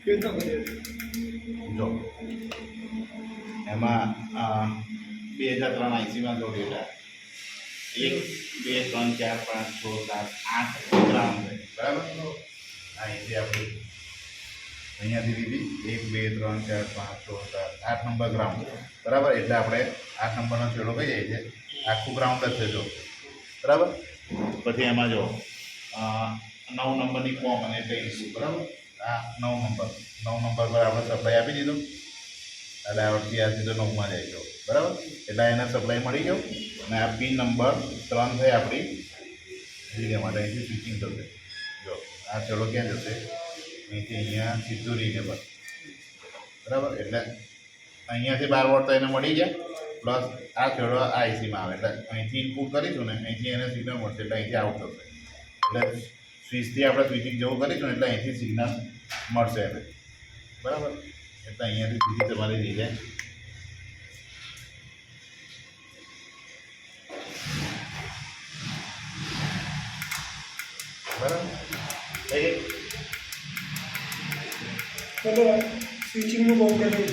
જો એમાં 2003 આઈસીમાં જો ડેટા 1 2 3 4 5 6 7 8 ગ્રાઉન્ડ છે બરાબર અહીંથી આપણી અહીંયાથી દીધી 1 2 3 4 5 6 7 8 નંબર ગ્રાઉન્ડ બરાબર એટલે આપણે 8 નંબરનો છેડો કઈ જાય છે આખું ગ્રાઉન્ડ જ છે જો બરાબર પછી એમાં જો 9 નંબરની કોમન એટલે ઇસ્યુ બરાબર આ 9 નંબર પર આપણે સપ્લાય આપી દીધો આ ડાયોડથી આ સીધો 9માં જાય છે બરાબર એટલે એને સપ્લાય મળી ગયો અને આ પિન નંબર 3 થઈ આપણી રીલે માટે અહીંથી સ્વિચિંગ થશે જો આ છેડો ક્યાં જશે અહીંથી અહીંયા સીધું રીલે પર બરાબર એટલે અહીંયાથી 12 વોટ તો એને મળી ગયા પ્લસ આ છેડો આ આઈસીમાં આવે એટલે અહીંથી ઇનપુટ કરીશું ને અહીંથી એને સિગ્નલ મળશે એટલે અહીંથી આઉટ થશે એટલે સ્વિચથી આપણે સ્વિચિંગ જેવું કરીશું એટલે અહીંથી સિગ્નલ મળશે એને બરાબર એટલે અહીંયાથી સીધી તમારી રીલે બરાબર સ્વિચિંગનું કામ કરે